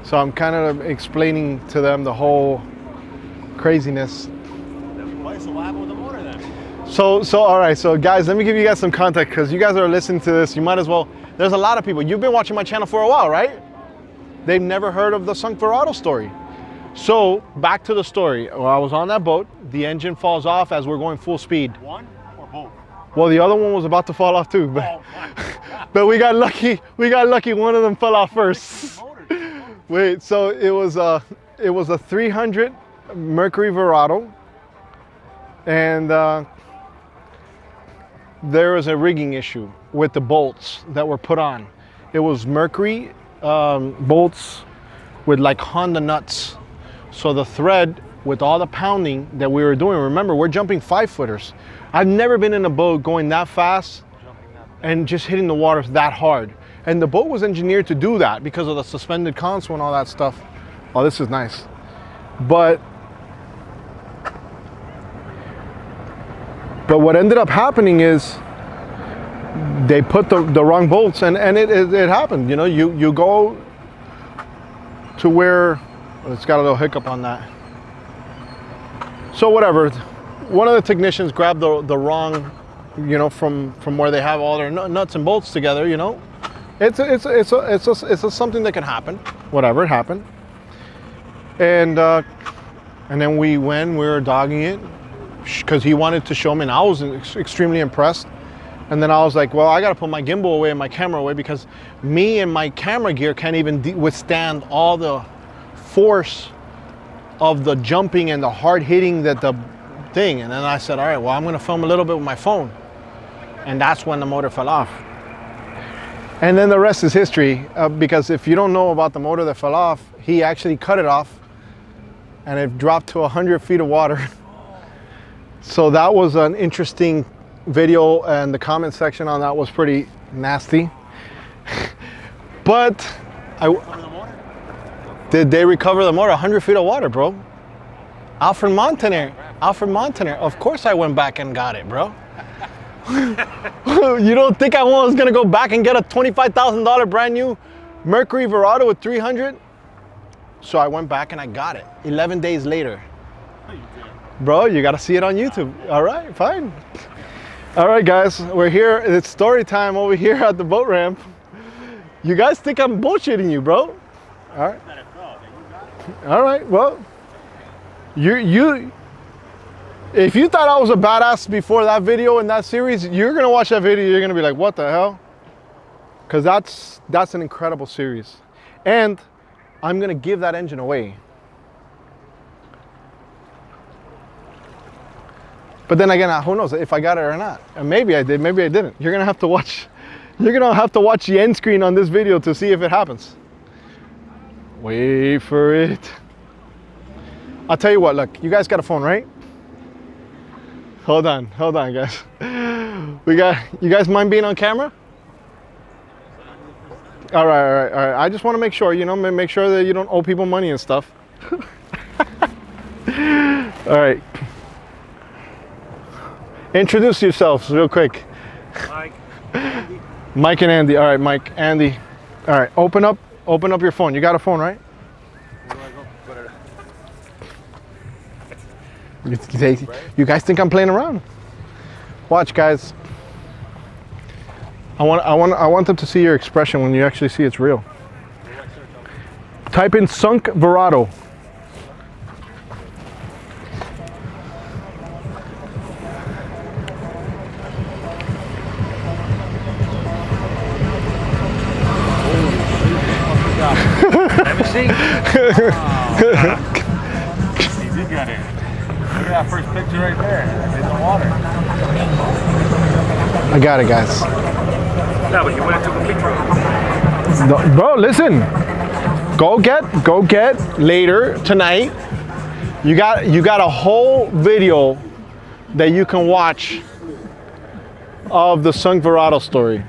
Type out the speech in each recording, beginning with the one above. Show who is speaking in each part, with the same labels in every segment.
Speaker 1: So I'm kind of explaining to them the whole craziness.
Speaker 2: So what happened with the motor then?
Speaker 1: So all right, so guys, let me give you guys some context, because you guys are listening to this. You might as well, there's a lot of people, you've been watching my channel for a while, right? They've never heard of the sunk Verado story. So back to the story. Well, I was on that boat, the engine falls off as we're going full speed.
Speaker 2: One or both?
Speaker 1: Well, the other one was about to fall off too, but, but we got lucky, one of them fell off first. Wait, so it was a 300 Mercury Verado, and there was a rigging issue with the bolts that were put on. It was Mercury bolts with like Honda nuts. So the thread, with all the pounding that we were doing, remember, we're jumping 5-footers. I've never been in a boat going that fast and just hitting the water that hard. And the boat was engineered to do that because of the suspended console and all that stuff. Oh, this is nice. But what ended up happening is they put the wrong bolts, and it happened. You know, you go to where, it's got a little hiccup on that. So whatever, one of the technicians grabbed the wrong, you know, from where they have all their nuts and bolts together, you know. It's something that can happen. Whatever, it happened. And then we were dogging it because he wanted to show me, and I was extremely impressed. And then I was like, well, I got to put my gimbal away and my camera away, because me and my camera gear can't even withstand all the force of the jumping and the hard hitting that the thing. And then I said, all right, well, I'm going to film a little bit with my phone. And that's when the motor fell off. And then the rest is history, because if you don't know about the motor that fell off, he actually cut it off and it dropped to 100 feet of water. So that was an interesting video, and the comment section on that was pretty nasty. But did they recover the motor? 100 feet of water, bro. Alfred Montaner, of course I went back and got it, bro. You don't think I was gonna go back and get a $25,000 brand new Mercury Verado with 300? So I went back and I got it 11 days later. Bro, you gotta see it on YouTube. All right, fine. All right, guys, we're here. It's story time over here at the boat ramp. You guys think I'm bullshitting you, bro? All right. All right, well, if you thought I was a badass before that video in that series, you're gonna watch that video, you're gonna be like, what the hell? Because that's an incredible series. And I'm gonna give that engine away. But then again, who knows if I got it or not? And maybe I did, maybe I didn't. You're gonna have to watch the end screen on this video to see if it happens. Wait for it. I'll tell you what, look, you guys got a phone, right? Hold on, guys. You guys mind being on camera? All right. I just want to make sure, you know, make sure that you don't owe people money and stuff. All right. Introduce yourselves real quick.
Speaker 2: Mike.
Speaker 1: Mike and Andy. All right, Mike, Andy. All right, open up your phone. You got a phone, right?
Speaker 2: Where do I go?
Speaker 1: You guys think I'm playing around? Watch, guys. I want them to see your expression when you actually see it's real. Type in sunk Verado.
Speaker 2: Let me see. He did get it. Look at that first picture right there. It's in the water.
Speaker 1: I got it, guys.
Speaker 2: Yeah, but you went and took a picture.
Speaker 1: No, bro, listen. Go get later tonight. You got a whole video that you can watch of the sunk Verado story.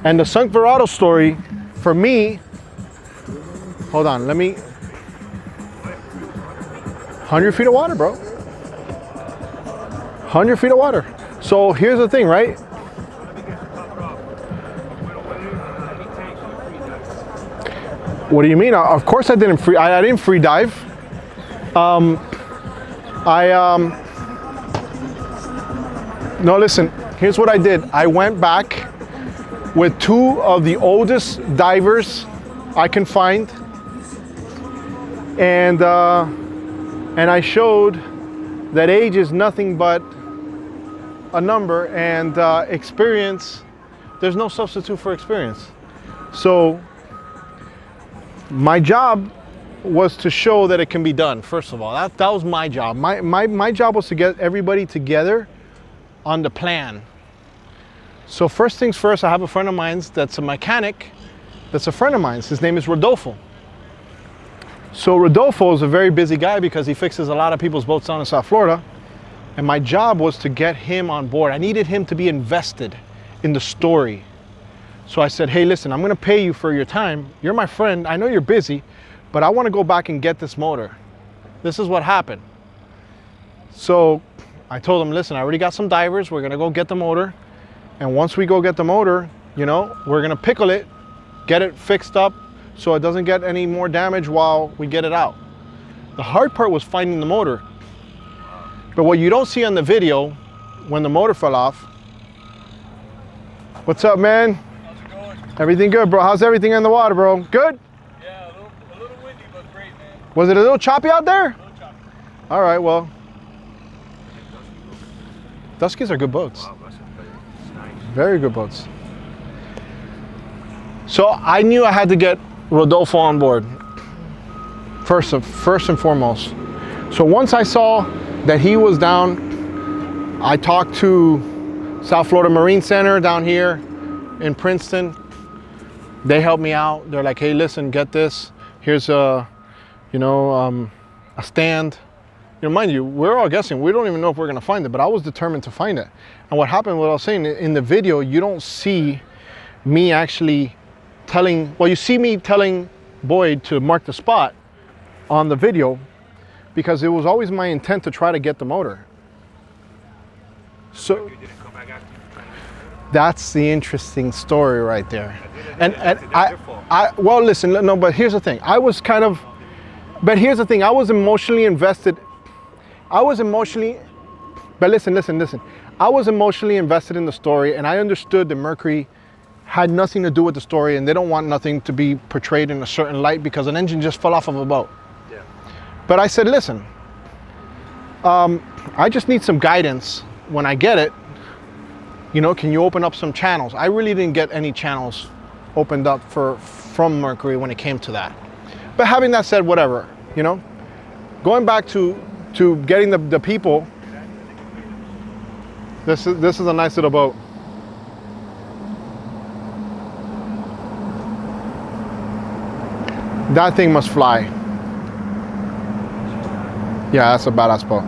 Speaker 1: And the sunk Verado story, for me, hold on, let me, 100 feet of water, bro. 100 feet of water. So here's the thing, right? What do you mean? Of course I didn't I didn't free dive. No, listen, here's what I did. I went back with 2 of the oldest divers I can find, and I showed that age is nothing but a number, and experience, there's no substitute for experience. So my job was to show that it can be done. First of all, that was my job. My job was to get everybody together on the plan. So first things first, I have a friend of mine that's a mechanic, that's a friend of mine. His name is Rodolfo. So Rodolfo is a very busy guy because he fixes a lot of people's boats down in South Florida. And my job was to get him on board. I needed him to be invested in the story. So I said, hey, listen, I'm gonna pay you for your time. You're my friend, I know you're busy, but I wanna go back and get this motor. This is what happened. So I told him, listen, I already got some divers. We're gonna go get the motor. And once we go get the motor, you know, we're gonna pickle it, get it fixed up so it doesn't get any more damage while we get it out. The hard part was finding the motor. But what you don't see on the video, when the motor fell off. What's up, man?
Speaker 2: How's it going?
Speaker 1: Everything good, bro? How's everything in the water, bro? Good?
Speaker 2: Yeah, a little windy, but great, man.
Speaker 1: Was it a little choppy out there?
Speaker 2: A little choppy.
Speaker 1: All right, well. Duskies are good boats.
Speaker 2: Wow, that's nice.
Speaker 1: Very good boats. So I knew I had to get Rodolfo on board, first and foremost. So once I saw that he was down, I talked to South Florida Marine Center down here in Princeton. They helped me out. They're like, hey, listen, get this. Here's a stand. You know, mind you, we're all guessing. We don't even know if we're gonna find it, but I was determined to find it. And what happened, what I was saying, in the video, you don't see me actually telling, well, you see me telling Boyd to mark the spot on the video, because it was always my intent to try to get the motor. So that's the interesting story right there. And well, listen, no, but here's the thing. I was emotionally invested. But listen. I was emotionally invested in the story, and I understood that Mercury had nothing to do with the story, and they don't want nothing to be portrayed in a certain light because an engine just fell off of a boat. Yeah. But I said, listen, I just need some guidance when I get it. You know, can you open up some channels? I really didn't get any channels opened up from Mercury when it came to that. But having that said, whatever, you know, going back to getting the people. This is a nice little boat. That thing must fly. Yeah, that's a badass boat.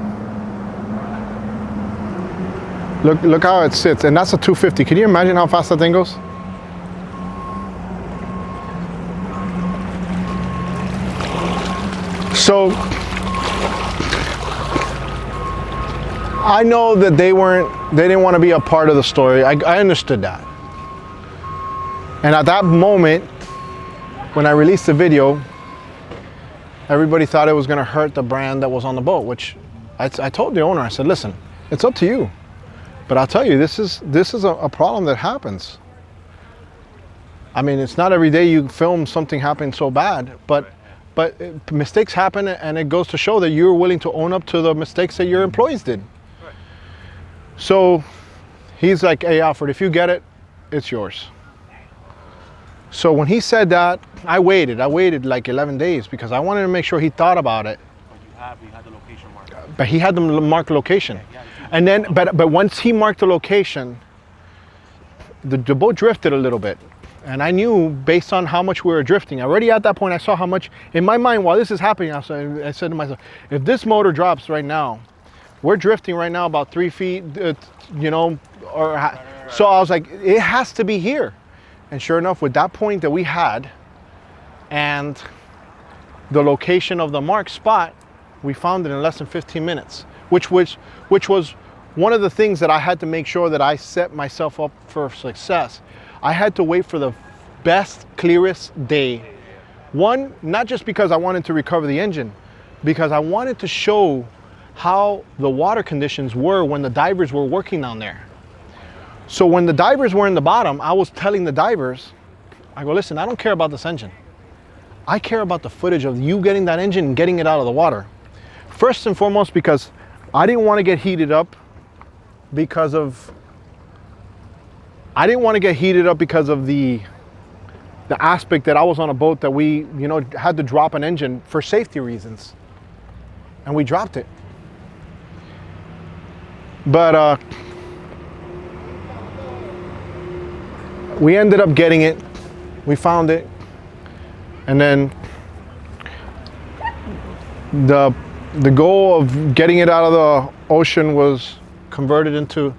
Speaker 1: Look how it sits, and that's a 250. Can you imagine how fast that thing goes? So I know that they didn't want to be a part of the story. I understood that. And at that moment, when I released the video, everybody thought it was going to hurt the brand that was on the boat, which I told the owner, I said, listen, it's up to you. But I'll tell you, this is a problem that happens. I mean, it's not every day you film something happening so bad, but mistakes happen, and it goes to show that you're willing to own up to the mistakes that your employees did. Right. So he's like, hey, Alfred, if you get it, it's yours. So when he said that, I waited like 11 days because I wanted to make sure he thought about it.
Speaker 2: But you had the location marked.
Speaker 1: But he had the marked location. Okay, yeah, and then, but once he marked the location, the boat drifted a little bit. And I knew based on how much we were drifting, already at that point I saw how much, in my mind while this is happening, I said to myself, if this motor drops right now, we're drifting right now about 3 feet, you know, right. So I was like, it has to be here. And sure enough, with that point that we had and the location of the marked spot, we found it in less than 15 minutes, which was one of the things that I had to make sure that I set myself up for success. I had to wait for the best, clearest day One, not just because I wanted to recover the engine, because I wanted to show how the water conditions were when the divers were working down there. So when the divers were in the bottom, I was telling the divers, I go, listen, I don't care about this engine. I care about the footage of you getting that engine and getting it out of the water. First and foremost, because I didn't want to get heated up because of the aspect that I was on a boat that we, you know, had to drop an engine for safety reasons. And we dropped it. But we ended up getting it. We found it. And then the goal of getting it out of the ocean was converted into,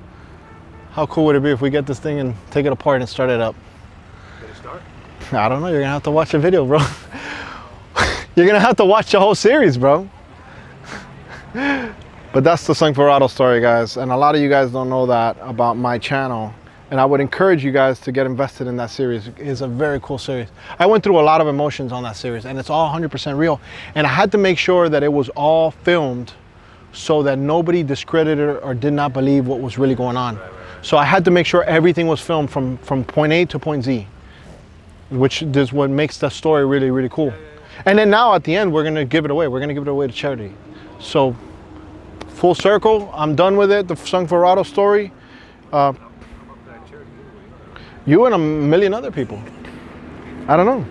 Speaker 1: how cool would it be if we get this thing and take it apart and start it up?
Speaker 2: Did it start?
Speaker 1: I don't know, you're gonna have to watch the video, bro. You're gonna have to watch the whole series, bro. But that's the Sanforado story, guys. And a lot of you guys don't know that about my channel. And I would encourage you guys to get invested in that series. It's a very cool series. I went through a lot of emotions on that series, and it's all 100% real. And I had to make sure that it was all filmed so that nobody discredited or did not believe what was really going on. So I had to make sure everything was filmed from point A to point Z, which is what makes the story really, really cool. And then now at the end, we're gonna give it away. We're gonna give it away to charity. So full circle, I'm done with it. The Sanforado story. You and a million other people. I don't know.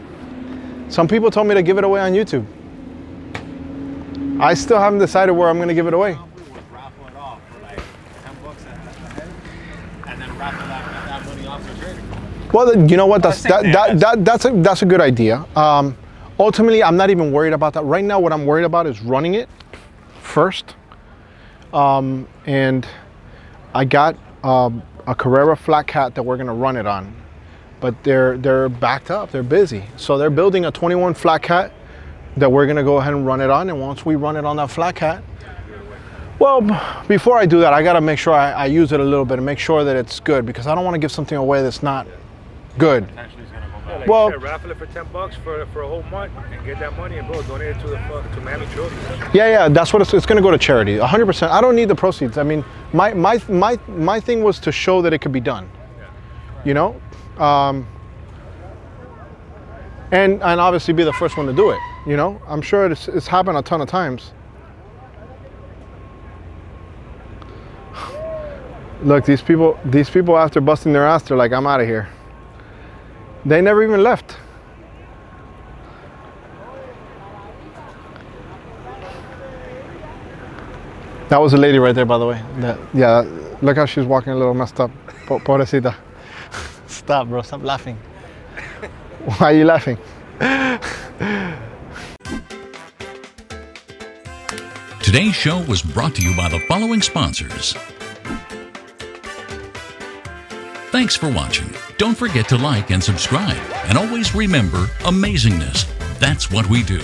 Speaker 1: Some people told me to give it away on YouTube. I still haven't decided where I'm gonna give it away.
Speaker 2: Raffle it off for like $10 a head, and then raffle that money off for charity.
Speaker 1: Well, you know what? That's a good idea. Ultimately, I'm not even worried about that. Right now, what I'm worried about is running it first. And I got a Carrera Flat Cat that we're gonna run it on, but they're backed up. They're busy, so they're building a 21 Flat Cat that we're gonna go ahead and run it on. And once we run it on that Flat Cat, well, before I do that, I gotta make sure I use it a little bit and make sure that it's good, because I don't want to give something away that's not good.
Speaker 2: Yeah, like
Speaker 1: Well,
Speaker 2: you said, raffle it for $10 for a whole month and get that money and bro, donate it to Miami Trophies.
Speaker 1: Yeah, that's what it's going to go to charity, 100%. I don't need the proceeds. I mean, my thing was to show that it could be done, you know, and obviously be the first one to do it. You know, I'm sure it's happened a ton of times. Look, these people after busting their ass, they're like, I'm out of here. They never even left. That was a lady right there, by the way. Yeah, look how she's walking a little messed up. Pobrecita. Stop, bro. Stop laughing. Why are you laughing?
Speaker 3: Today's show was brought to you by the following sponsors. Thanks for watching. Don't forget to like and subscribe. And always remember, amazingness, that's what we do.